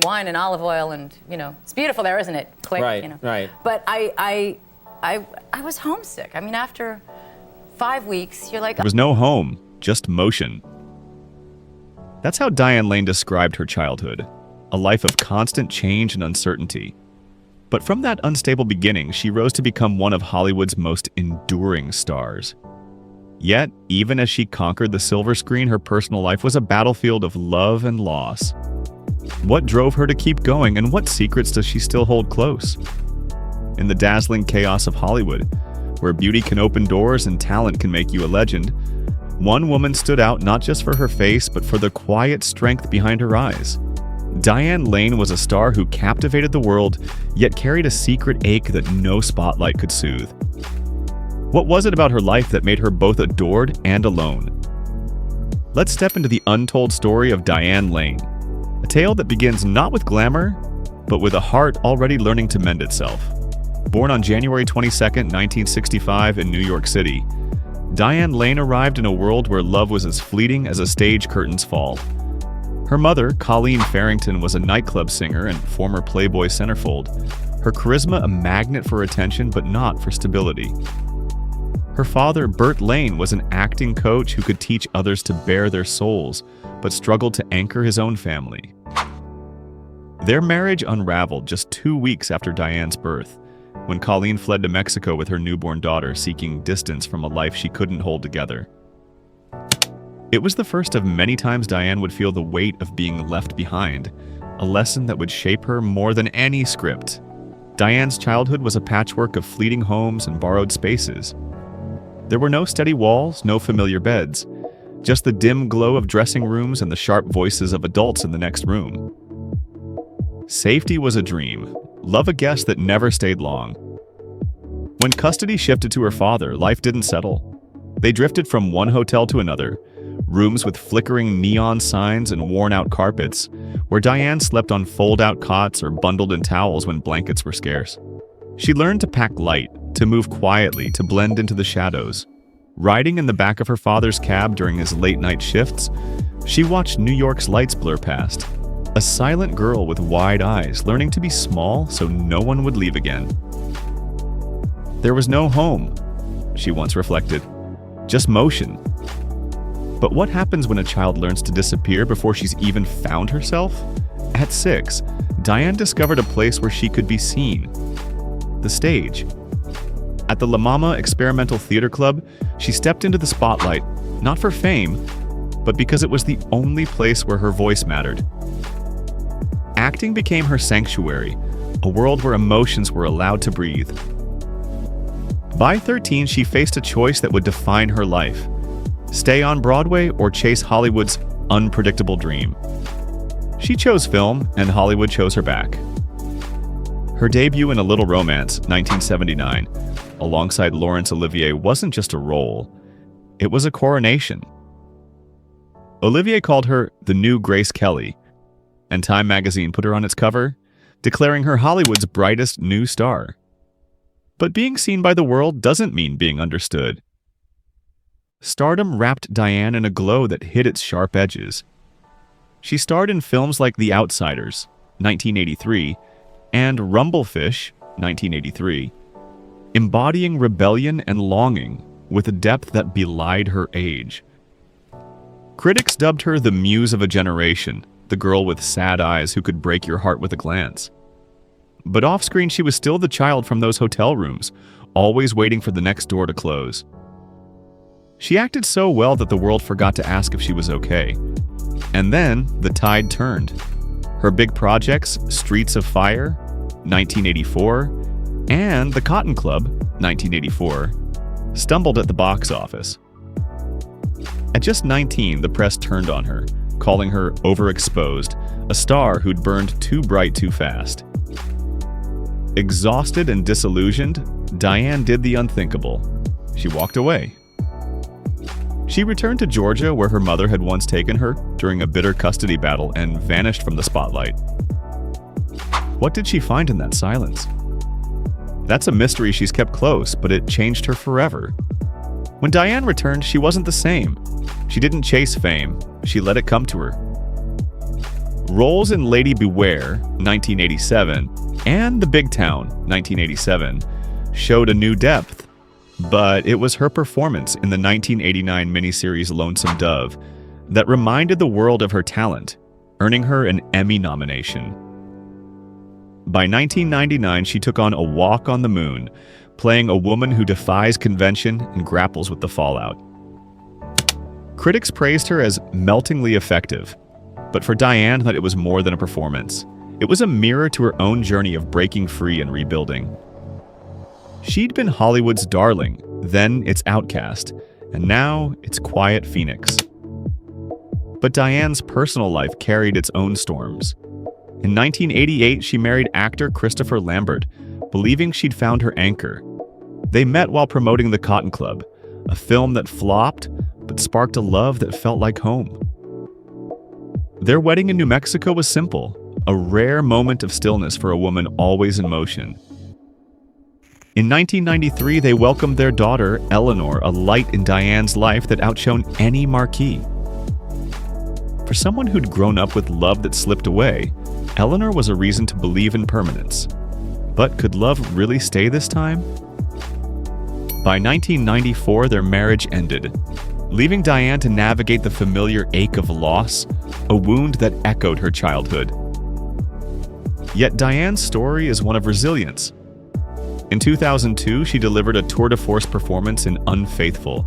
wine and olive oil, and it's beautiful there, isn't it? Click, Right, right. But I was homesick. I mean, after 5 weeks, you're like, There was no home, just motion. That's how Diane Lane described her childhood, a life of constant change and uncertainty. But from that unstable beginning, she rose to become one of Hollywood's most enduring stars. Yet, even as she conquered the silver screen, her personal life was a battlefield of love and loss. What drove her to keep going, and what secrets does she still hold close? In the dazzling chaos of Hollywood, where beauty can open doors and talent can make you a legend, one woman stood out not just for her face, but for the quiet strength behind her eyes. Diane Lane was a star who captivated the world, yet carried a secret ache that no spotlight could soothe. What was it about her life that made her both adored and alone? Let's step into the untold story of Diane Lane, a tale that begins not with glamour, but with a heart already learning to mend itself. Born on January 22, 1965 in New York City, Diane Lane arrived in a world where love was as fleeting as a stage curtain's fall. Her mother, Colleen Farrington, was a nightclub singer and former Playboy centerfold, her charisma a magnet for attention but not for stability. Her father, Burt Lane, was an acting coach who could teach others to bare their souls, but struggled to anchor his own family. Their marriage unraveled just 2 weeks after Diane's birth, when Colleen fled to Mexico with her newborn daughter, seeking distance from a life she couldn't hold together. It was the first of many times Diane would feel the weight of being left behind, a lesson that would shape her more than any script. Diane's childhood was a patchwork of fleeting homes and borrowed spaces. There were no steady walls, no familiar beds, just the dim glow of dressing rooms and the sharp voices of adults in the next room. Safety was a dream, love a guest that never stayed long. When custody shifted to her father, life didn't settle. They drifted from one hotel to another, rooms with flickering neon signs and worn-out carpets, where Diane slept on fold-out cots or bundled in towels when blankets were scarce. She learned to pack light, to move quietly, to blend into the shadows. Riding in the back of her father's cab during his late-night shifts, she watched New York's lights blur past. A silent girl with wide eyes, learning to be small so no one would leave again. There was no home, she once reflected, just motion. But what happens when a child learns to disappear before she's even found herself? At 6, Diane discovered a place where she could be seen. The stage. At the La Mama Experimental Theater Club, she stepped into the spotlight, not for fame, but because it was the only place where her voice mattered. Acting became her sanctuary, a world where emotions were allowed to breathe. By 13, she faced a choice that would define her life: stay on Broadway or chase Hollywood's unpredictable dream. She chose film, and Hollywood chose her back. Her debut in A Little Romance, 1979, alongside Laurence Olivier, wasn't just a role, it was a coronation. Olivier called her the new Grace Kelly, and Time magazine put her on its cover, declaring her Hollywood's brightest new star. But being seen by the world doesn't mean being understood. Stardom wrapped Diane in a glow that hid its sharp edges. She starred in films like The Outsiders, 1983, and Rumblefish, 1983, embodying rebellion and longing with a depth that belied her age. Critics dubbed her the muse of a generation, the girl with sad eyes who could break your heart with a glance. But off-screen, she was still the child from those hotel rooms, always waiting for the next door to close. She acted so well that the world forgot to ask if she was okay. And then, the tide turned. Her big projects, Streets of Fire, 1984, and The Cotton Club, 1984, stumbled at the box office. At just 19, the press turned on her, calling her overexposed, a star who'd burned too bright too fast. Exhausted and disillusioned, Diane did the unthinkable. She walked away. She returned to Georgia, where her mother had once taken her during a bitter custody battle, and vanished from the spotlight. What did she find in that silence? That's a mystery she's kept close, but it changed her forever. When Diane returned, she wasn't the same. She didn't chase fame, she let it come to her. Roles in Lady Beware, 1987, and The Big Town, 1987, showed a new depth, but it was her performance in the 1989 miniseries Lonesome Dove that reminded the world of her talent, earning her an Emmy nomination. By 1999, she took on A Walk on the Moon, playing a woman who defies convention and grapples with the fallout. Critics praised her as meltingly effective, but for Diane, that it was more than a performance. It was a mirror to her own journey of breaking free and rebuilding. She'd been Hollywood's darling, then its outcast, and now its quiet phoenix. But Diane's personal life carried its own storms. In 1988, she married actor Christopher Lambert, believing she'd found her anchor. They met while promoting The Cotton Club, a film that flopped but sparked a love that felt like home. Their wedding in New Mexico was simple, a rare moment of stillness for a woman always in motion. In 1993, they welcomed their daughter, Eleanor, a light in Diane's life that outshone any marquee. For someone who'd grown up with love that slipped away, Eleanor was a reason to believe in permanence. But could love really stay this time? By 1994, their marriage ended, leaving Diane to navigate the familiar ache of loss, a wound that echoed her childhood. Yet Diane's story is one of resilience. In 2002, she delivered a tour de force performance in Unfaithful,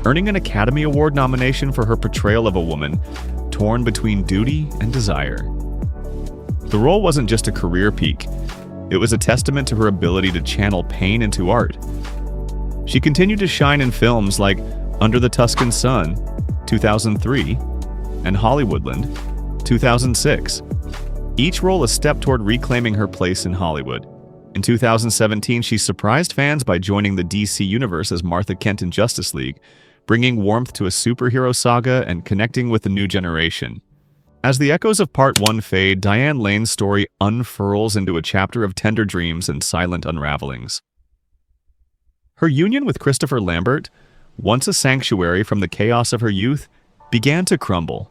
earning an Academy Award nomination for her portrayal of a woman torn between duty and desire. The role wasn't just a career peak, it was a testament to her ability to channel pain into art. She continued to shine in films like Under the Tuscan Sun, 2003, and Hollywoodland, 2006. Each role a step toward reclaiming her place in Hollywood. In 2017, she surprised fans by joining the DC Universe as Martha Kent in Justice League, bringing warmth to a superhero saga and connecting with the new generation. As the echoes of Part 1 fade, Diane Lane's story unfurls into a chapter of tender dreams and silent unravelings. Her union with Christopher Lambert, once a sanctuary from the chaos of her youth, began to crumble,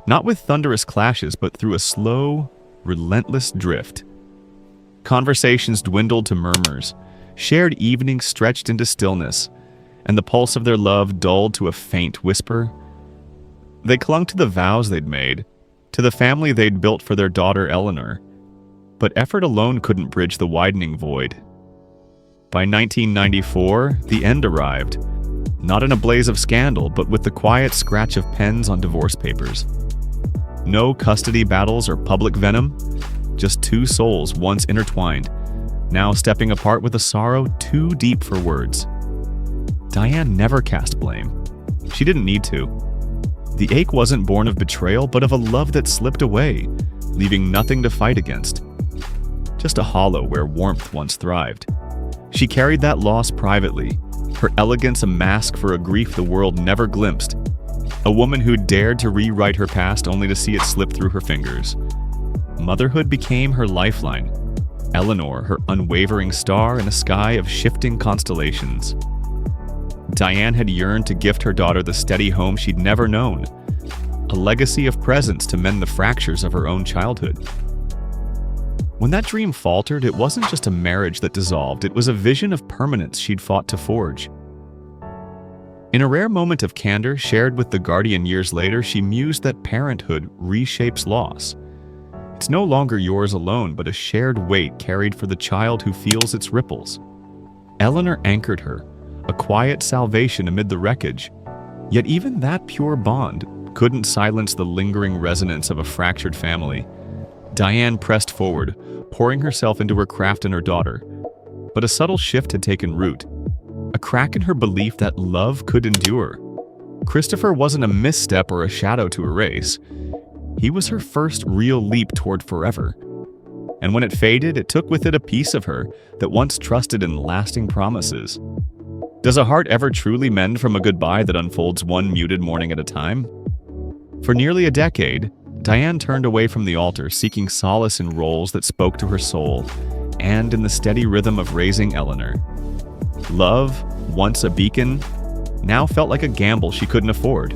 not with thunderous clashes, but through a slow, relentless drift. Conversations dwindled to murmurs, shared evenings stretched into stillness, and the pulse of their love dulled to a faint whisper. They clung to the vows they'd made, to the family they'd built for their daughter Eleanor, but effort alone couldn't bridge the widening void. By 1994, the end arrived, not in a blaze of scandal, but with the quiet scratch of pens on divorce papers. No custody battles or public venom, just two souls once intertwined, now stepping apart with a sorrow too deep for words. Diane never cast blame. She didn't need to. The ache wasn't born of betrayal, but of a love that slipped away, leaving nothing to fight against. Just a hollow where warmth once thrived. She carried that loss privately, her elegance a mask for a grief the world never glimpsed. A woman who dared to rewrite her past only to see it slip through her fingers. Motherhood became her lifeline. Eleanor, her unwavering star in a sky of shifting constellations. Diane had yearned to gift her daughter the steady home she'd never known, a legacy of presence to mend the fractures of her own childhood. When that dream faltered, it wasn't just a marriage that dissolved, it was a vision of permanence she'd fought to forge. In a rare moment of candor shared with The Guardian years later, she mused that parenthood reshapes loss. It's no longer yours alone, but a shared weight carried for the child who feels its ripples. Eleanor anchored her, a quiet salvation amid the wreckage. Yet even that pure bond couldn't silence the lingering resonance of a fractured family. Diane pressed forward, pouring herself into her craft and her daughter. But a subtle shift had taken root, a crack in her belief that love could endure. Christopher wasn't a misstep or a shadow to erase. He was her first real leap toward forever. And when it faded, it took with it a piece of her that once trusted in lasting promises. Does a heart ever truly mend from a goodbye that unfolds one muted morning at a time? For nearly a decade, Diane turned away from the altar, seeking solace in roles that spoke to her soul, and in the steady rhythm of raising Eleanor. Love, once a beacon, now felt like a gamble she couldn't afford.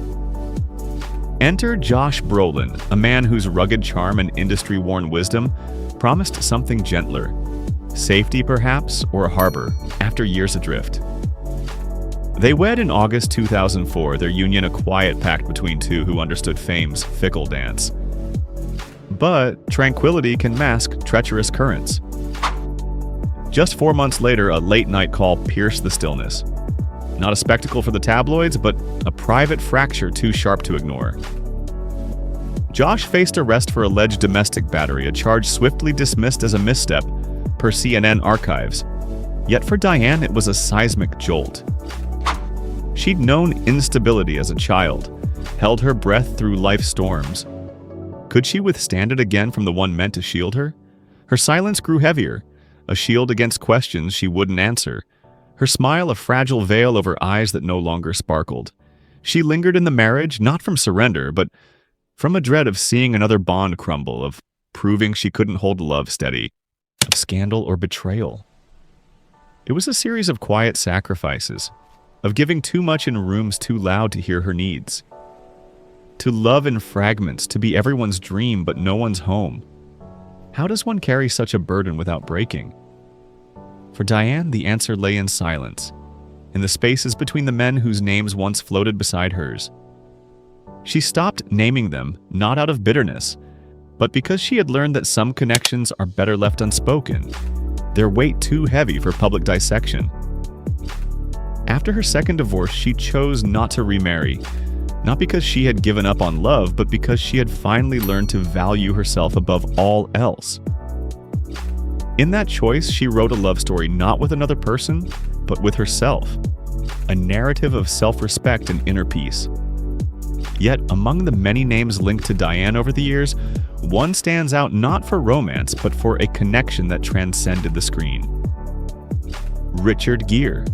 Enter Josh Brolin, a man whose rugged charm and industry-worn wisdom promised something gentler. Safety, perhaps, or a harbor, after years adrift. They wed in August 2004, their union a quiet pact between two who understood fame's fickle dance. But tranquility can mask treacherous currents. Just 4 months later, a late-night call pierced the stillness. Not a spectacle for the tabloids, but a private fracture too sharp to ignore. Josh faced arrest for alleged domestic battery, a charge swiftly dismissed as a misstep, per CNN archives. Yet for Diane, it was a seismic jolt. She'd known instability as a child, held her breath through life's storms. Could she withstand it again from the one meant to shield her? Her silence grew heavier, a shield against questions she wouldn't answer. Her smile a fragile veil over eyes that no longer sparkled. She lingered in the marriage, not from surrender, but from a dread of seeing another bond crumble, of proving she couldn't hold love steady, of scandal or betrayal. It was a series of quiet sacrifices, of giving too much in rooms too loud to hear her needs. To love in fragments, to be everyone's dream but no one's home. How does one carry such a burden without breaking? For Diane, the answer lay in silence, in the spaces between the men whose names once floated beside hers. She stopped naming them, not out of bitterness, but because she had learned that some connections are better left unspoken, their weight too heavy for public dissection. After her second divorce, she chose not to remarry, not because she had given up on love, but because she had finally learned to value herself above all else. In that choice, she wrote a love story not with another person, but with herself, a narrative of self-respect and inner peace. Yet, among the many names linked to Diane over the years, one stands out not for romance, but for a connection that transcended the screen. Richard Gere.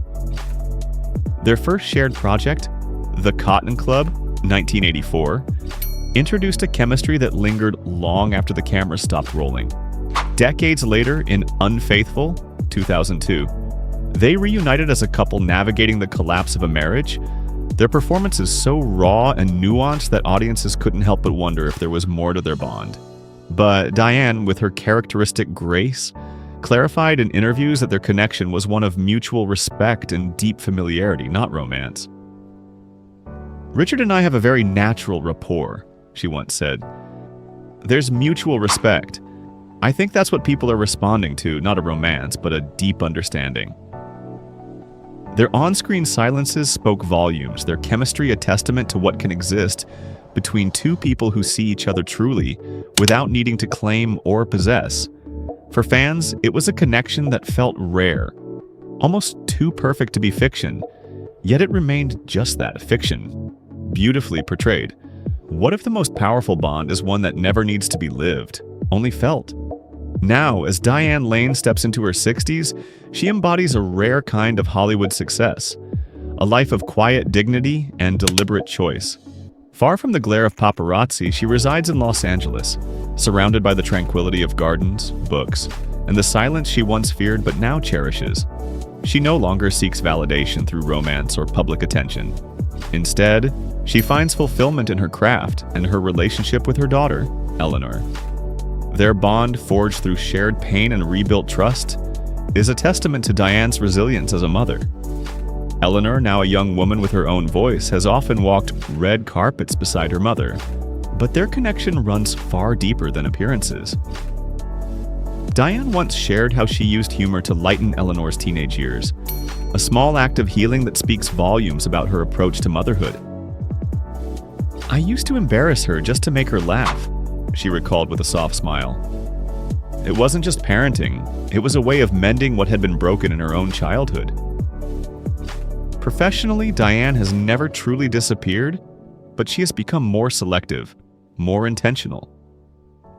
Their first shared project, The Cotton Club, 1984, introduced a chemistry that lingered long after the camera stopped rolling. Decades later, in Unfaithful, 2002, they reunited as a couple navigating the collapse of a marriage. Their performance is so raw and nuanced that audiences couldn't help but wonder if there was more to their bond. But Diane, with her characteristic grace, clarified in interviews that their connection was one of mutual respect and deep familiarity, not romance. "Richard and I have a very natural rapport," she once said. "There's mutual respect. I think that's what people are responding to, not a romance, but a deep understanding." Their on-screen silences spoke volumes, their chemistry a testament to what can exist between two people who see each other truly, without needing to claim or possess. For fans, it was a connection that felt rare, almost too perfect to be fiction, yet it remained just that, fiction, beautifully portrayed. What if the most powerful bond is one that never needs to be lived, only felt? Now, as Diane Lane steps into her 60s, she embodies a rare kind of Hollywood success, a life of quiet dignity and deliberate choice. Far from the glare of paparazzi, she resides in Los Angeles, surrounded by the tranquility of gardens, books, and the silence she once feared but now cherishes. She no longer seeks validation through romance or public attention. Instead, she finds fulfillment in her craft and her relationship with her daughter, Eleanor. Their bond, forged through shared pain and rebuilt trust, is a testament to Diane's resilience as a mother. Eleanor, now a young woman with her own voice, has often walked red carpets beside her mother, but their connection runs far deeper than appearances. Diane once shared how she used humor to lighten Eleanor's teenage years, a small act of healing that speaks volumes about her approach to motherhood. "I used to embarrass her just to make her laugh," she recalled with a soft smile. It wasn't just parenting, it was a way of mending what had been broken in her own childhood. Professionally, Diane has never truly disappeared, but she has become more selective, more intentional.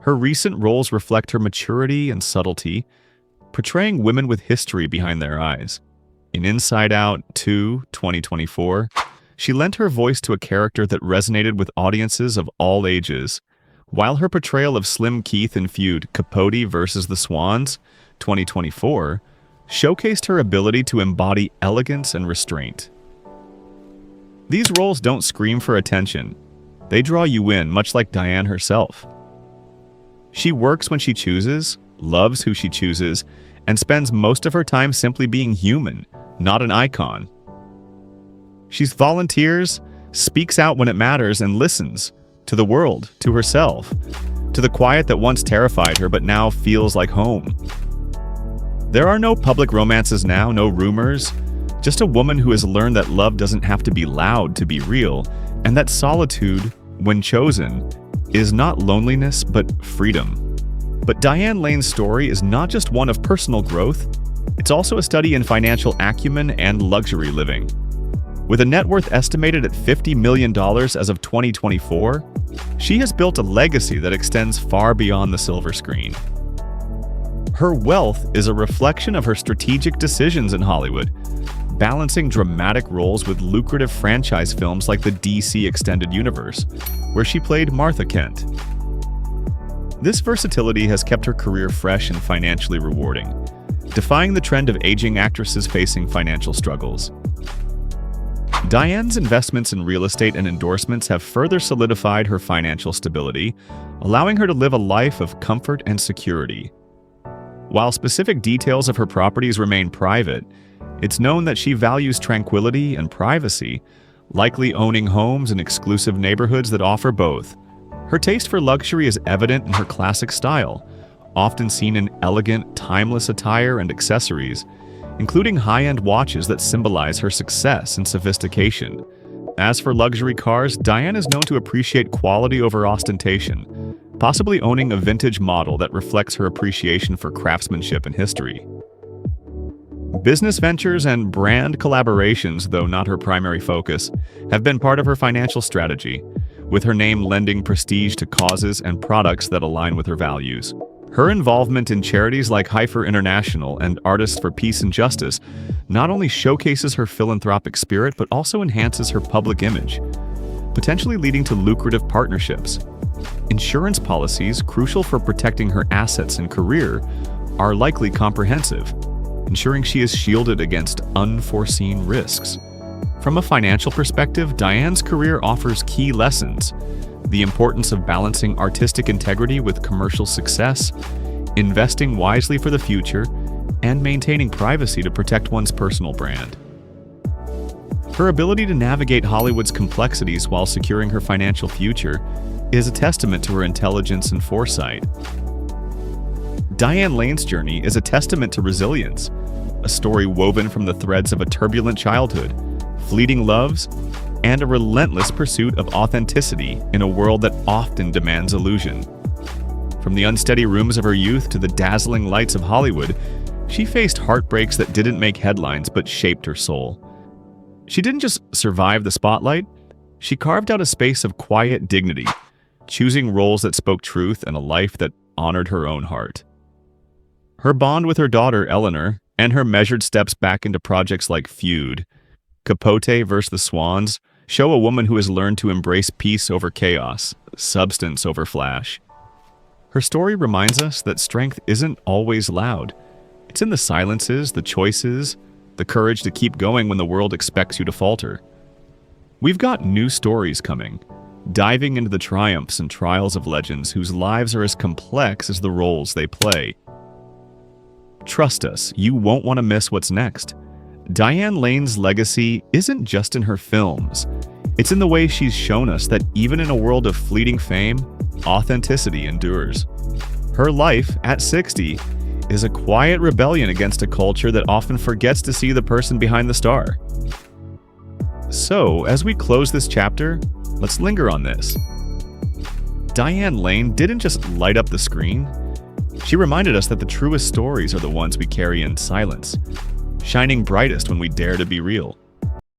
Her recent roles reflect her maturity and subtlety, portraying women with history behind their eyes. In Inside Out 2, 2024, she lent her voice to a character that resonated with audiences of all ages, while her portrayal of Slim Keith in feud Capote versus the Swans, 2024, showcased her ability to embody elegance and restraint. These roles don't scream for attention. They draw you in, much like Diane herself. She works when she chooses, loves who she chooses, and spends most of her time simply being human, not an icon. She volunteers, speaks out when it matters, and listens to the world, to herself, to the quiet that once terrified her but now feels like home. There are no public romances now, no rumors, just a woman who has learned that love doesn't have to be loud to be real, and that solitude, when chosen, is not loneliness but freedom. But Diane Lane's story is not just one of personal growth, it's also a study in financial acumen and luxury living. With a net worth estimated at $50 million as of 2024, she has built a legacy that extends far beyond the silver screen. Her wealth is a reflection of her strategic decisions in Hollywood, balancing dramatic roles with lucrative franchise films like the DC Extended Universe, where she played Martha Kent. This versatility has kept her career fresh and financially rewarding, defying the trend of aging actresses facing financial struggles. Diane's investments in real estate and endorsements have further solidified her financial stability, allowing her to live a life of comfort and security. While specific details of her properties remain private, it's known that she values tranquility and privacy, likely owning homes in exclusive neighborhoods that offer both. Her taste for luxury is evident in her classic style, often seen in elegant, timeless attire and accessories, including high-end watches that symbolize her success and sophistication. As for luxury cars, Diane is known to appreciate quality over ostentation, possibly owning a vintage model that reflects her appreciation for craftsmanship and history. Business ventures and brand collaborations, though not her primary focus, have been part of her financial strategy, with her name lending prestige to causes and products that align with her values. Her involvement in charities like Heifer International and Artists for Peace and Justice not only showcases her philanthropic spirit but also enhances her public image, potentially leading to lucrative partnerships. Insurance policies, crucial for protecting her assets and career, are likely comprehensive, ensuring she is shielded against unforeseen risks. From a financial perspective, Diane's career offers key lessons: the importance of balancing artistic integrity with commercial success, investing wisely for the future, and maintaining privacy to protect one's personal brand. Her ability to navigate Hollywood's complexities while securing her financial future is a testament to her intelligence and foresight. Diane Lane's journey is a testament to resilience, a story woven from the threads of a turbulent childhood, fleeting loves, and a relentless pursuit of authenticity in a world that often demands illusion. From the unsteady rooms of her youth to the dazzling lights of Hollywood, she faced heartbreaks that didn't make headlines but shaped her soul. She didn't just survive the spotlight, she carved out a space of quiet dignity, choosing roles that spoke truth and a life that honored her own heart. Her bond with her daughter, Eleanor, and her measured steps back into projects like Feud, Capote vs. the Swans, show a woman who has learned to embrace peace over chaos, substance over flash. Her story reminds us that strength isn't always loud. It's in the silences, the choices, the courage to keep going when the world expects you to falter. We've got new stories coming, diving into the triumphs and trials of legends whose lives are as complex as the roles they play. Trust us, you won't want to miss what's next. Diane Lane's legacy isn't just in her films. It's in the way she's shown us that even in a world of fleeting fame, authenticity endures. Her life, at 60, is a quiet rebellion against a culture that often forgets to see the person behind the star. So, as we close this chapter, let's linger on this. Diane Lane didn't just light up the screen. She reminded us that the truest stories are the ones we carry in silence, shining brightest when we dare to be real.